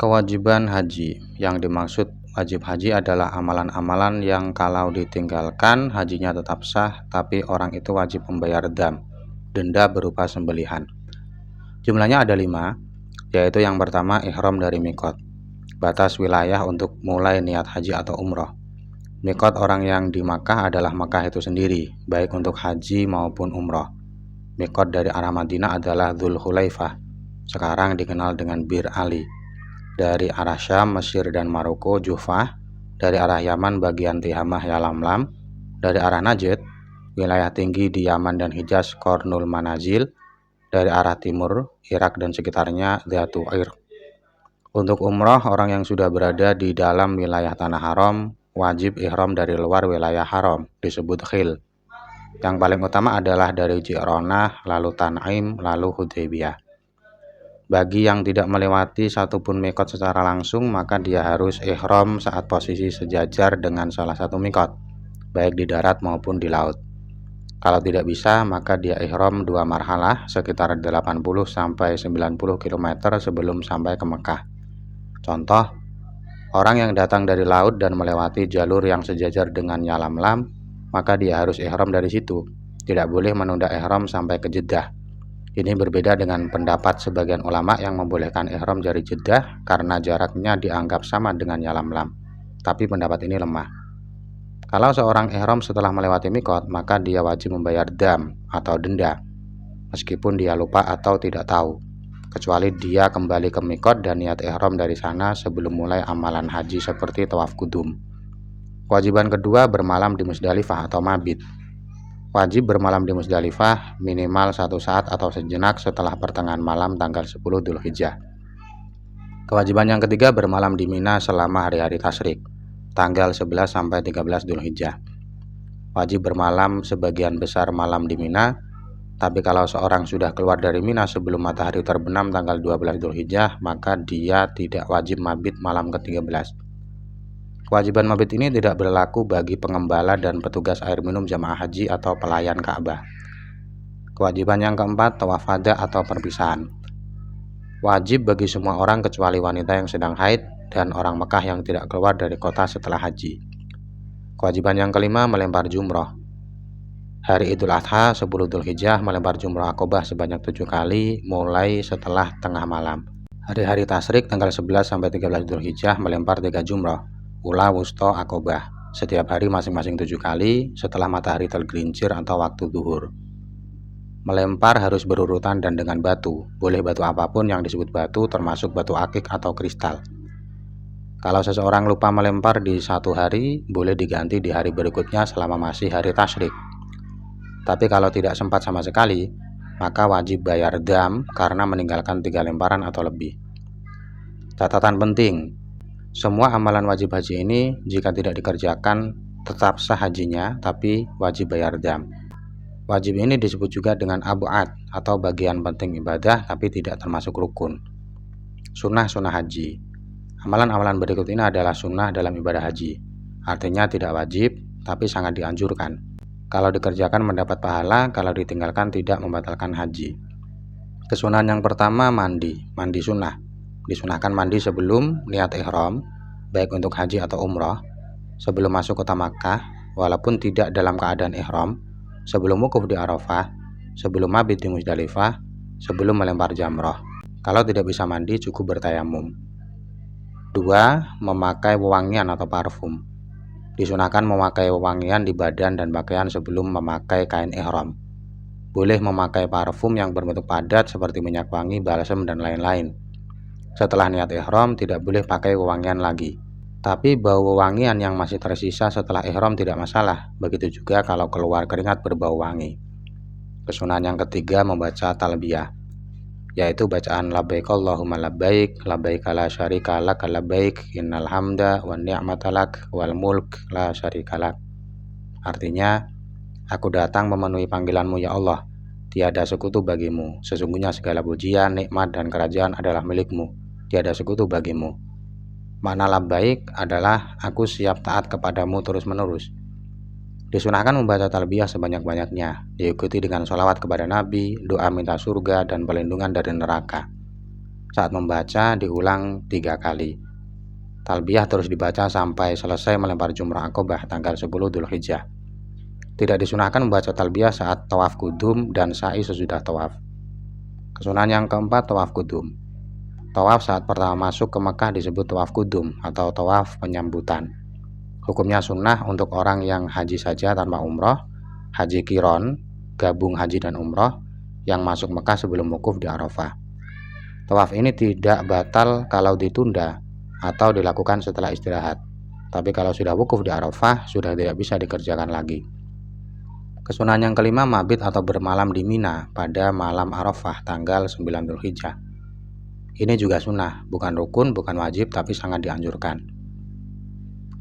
Kewajiban haji. Yang dimaksud wajib haji adalah amalan-amalan yang kalau ditinggalkan hajinya tetap sah, tapi orang itu wajib membayar denda berupa sembelihan. Jumlahnya ada 5, yaitu yang pertama ihram dari mikot, batas wilayah untuk mulai niat haji atau umroh. Mikot orang yang di Makkah adalah Makkah itu sendiri, baik untuk haji maupun umroh. Mikot dari arah Madinah adalah Dzulhulaifah, sekarang dikenal dengan Bir Ali. Dari arah Syam, Mesir dan Maroko, Jufah. Dari arah Yaman bagian Tihamah, Yalamlam. Dari arah Najd, wilayah tinggi di Yaman dan Hijaz, Qornul Manazil. Dari arah timur, Irak dan sekitarnya, Dzatu Irq. Untuk umroh, orang yang sudah berada di dalam wilayah tanah haram wajib ihram dari luar wilayah haram, disebut khil. Yang paling utama adalah dari Ji'ronah, lalu Tan'im, lalu Hudaybiyah. Bagi yang tidak melewati satupun mikot secara langsung, maka dia harus ihram saat posisi sejajar dengan salah satu mikot, baik di darat maupun di laut. Kalau tidak bisa, maka dia ihram 2 marhalah sekitar 80-90 km sebelum sampai ke Mekah. Contoh, orang yang datang dari laut dan melewati jalur yang sejajar dengan Yalamlam, maka dia harus ihram dari situ. Tidak boleh menunda ihram sampai ke Jeddah. Ini berbeda dengan pendapat sebagian ulama yang membolehkan ihram dari Jeddah karena jaraknya dianggap sama dengan Yalamlam. Tapi pendapat ini lemah. Kalau seorang ihram setelah melewati mikot, maka dia wajib membayar dam atau denda, meskipun dia lupa atau tidak tahu, kecuali dia kembali ke mikot dan niat ihram dari sana sebelum mulai amalan haji seperti tawaf kudum. Kewajiban kedua, bermalam di Musdalifah atau mabit. Wajib bermalam di Musdalifah minimal 1 saat atau sejenak setelah pertengahan malam tanggal 10 Dzulhijjah. Kewajiban yang ketiga, bermalam di Mina selama hari-hari tasyrik, tanggal 11 sampai 13 Dzulhijjah. Wajib bermalam sebagian besar malam di Mina, tapi kalau seorang sudah keluar dari Mina sebelum matahari terbenam tanggal 12 Dzulhijjah, maka dia tidak wajib mabit malam ke-13. Kewajiban mabit ini tidak berlaku bagi pengembala dan petugas air minum jamaah haji atau pelayan Ka'bah. Kewajiban yang keempat, tawaf wada atau perpisahan. Wajib bagi semua orang kecuali wanita yang sedang haid dan orang Mekah yang tidak keluar dari kota setelah haji. Kewajiban yang kelima, melempar jumroh. Hari Idul Adha 10 Dzulhijjah melempar jumroh Aqobah sebanyak 7 kali mulai setelah tengah malam. Hari-hari tasyrik tanggal 11 sampai 13 Dzulhijjah melempar 3 jumroh, Ula, Wusto, Aqobah, setiap hari masing-masing 7 kali setelah matahari tergelincir atau waktu zuhur. Melempar harus berurutan dan dengan batu, boleh batu apapun yang disebut batu termasuk batu akik atau kristal. Kalau seseorang lupa melempar di satu hari, boleh diganti di hari berikutnya selama masih hari tasyrik. Tapi kalau tidak sempat sama sekali, maka wajib bayar dam karena meninggalkan 3 lemparan atau lebih. Catatan penting, semua amalan wajib haji ini jika tidak dikerjakan tetap sah hajinya, tapi wajib bayar dam. Wajib ini disebut juga dengan abu'ad atau bagian penting ibadah tapi tidak termasuk rukun. Sunnah-sunnah haji. Amalan-amalan berikut ini adalah sunnah dalam ibadah haji. Artinya tidak wajib tapi sangat dianjurkan. Kalau dikerjakan mendapat pahala, kalau ditinggalkan tidak membatalkan haji. Kesunahan yang pertama, mandi sunnah. Disunahkan mandi sebelum niat ihram, baik untuk haji atau umrah, sebelum masuk kota Makkah, walaupun tidak dalam keadaan ihram, sebelum wukuf di Arafah, sebelum mabit di Musdalifah, sebelum melempar jamroh. Kalau tidak bisa mandi, cukup bertayamum. 2. Memakai wewangian atau parfum. Disunahkan memakai wewangian di badan dan pakaian sebelum memakai kain ihram. Boleh memakai parfum yang berbentuk padat seperti minyak wangi, balsam, dan lain-lain. Setelah niat ihram tidak boleh pakai wewangian lagi. Tapi bau wewangian yang masih tersisa setelah ihram tidak masalah. Begitu juga kalau keluar keringat berbau wangi. Kesunahan yang ketiga, membaca talbiyah, yaitu bacaan labbaik Allahumma labbaik, labbaik la syarika lak labbaik, innal hamda wan ni'mata lak wal mulk la syarika lak. Artinya, aku datang memenuhi panggilanmu ya Allah, tiada sekutu bagimu, sesungguhnya segala pujian, nikmat dan kerajaan adalah milikmu, tiada sekutu bagimu. Makna labbaik adalah aku siap taat kepadamu terus-menerus. Disunahkan membaca talbiyah sebanyak-banyaknya, diikuti dengan sholawat kepada Nabi, doa minta surga dan perlindungan dari neraka. Saat membaca diulang 3 kali. Talbiyah terus dibaca sampai selesai melempar jumrah Aqobah tanggal 10 Dzulhijjah. Tidak disunahkan membaca talbiyah saat tawaf kudum dan sa'i sesudah tawaf. Kesunahan yang keempat, tawaf kudum. Tawaf saat pertama masuk ke Mekah disebut tawaf kudum atau tawaf penyambutan. Hukumnya sunnah untuk orang yang haji saja tanpa umroh, haji qiron, gabung haji dan umroh, yang masuk Mekah sebelum wukuf di Arafah. Tawaf ini tidak batal kalau ditunda atau dilakukan setelah istirahat. Tapi kalau sudah wukuf di Arafah, sudah tidak bisa dikerjakan lagi. Kesunahan yang kelima, mabit atau bermalam di Mina pada malam Arafah tanggal 9 Dzulhijjah. Ini juga sunnah, bukan rukun, bukan wajib, tapi sangat dianjurkan.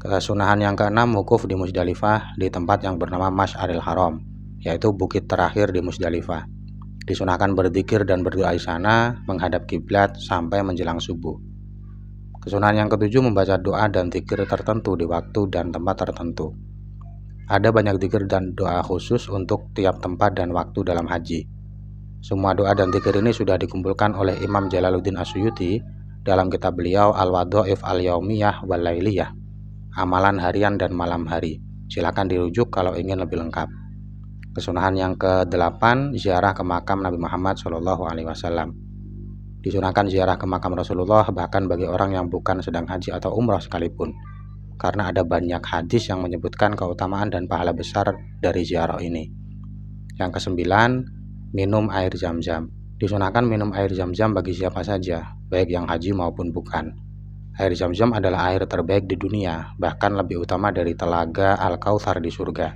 Kesunahan yang keenam, wukuf di Musdalifah di tempat yang bernama Masy'aril Haram, yaitu bukit terakhir di Musdalifah. Disunahkan berzikir dan berdoa di sana menghadap kiblat sampai menjelang subuh. Kesunahan yang ketujuh, membaca doa dan zikir tertentu di waktu dan tempat tertentu. Ada banyak zikir dan doa khusus untuk tiap tempat dan waktu dalam haji. Semua doa dan zikir ini sudah dikumpulkan oleh Imam Jalaluddin As-Suyuti dalam kitab beliau Al-Wadhaif Al-Yaumiyah wal Lailiyah, amalan harian dan malam hari. Silakan dirujuk kalau ingin lebih lengkap. Kesunahan yang ke-8, ziarah ke makam Nabi Muhammad SAW. Disunahkan ziarah ke makam Rasulullah bahkan bagi orang yang bukan sedang haji atau umrah sekalipun, karena ada banyak hadis yang menyebutkan keutamaan dan pahala besar dari ziarah ini. Yang ke-9, minum air zam-zam. Disunahkan minum air zam-zam bagi siapa saja, baik yang haji maupun bukan. Air zam-zam adalah air terbaik di dunia, bahkan lebih utama dari telaga Al-Kautsar di surga.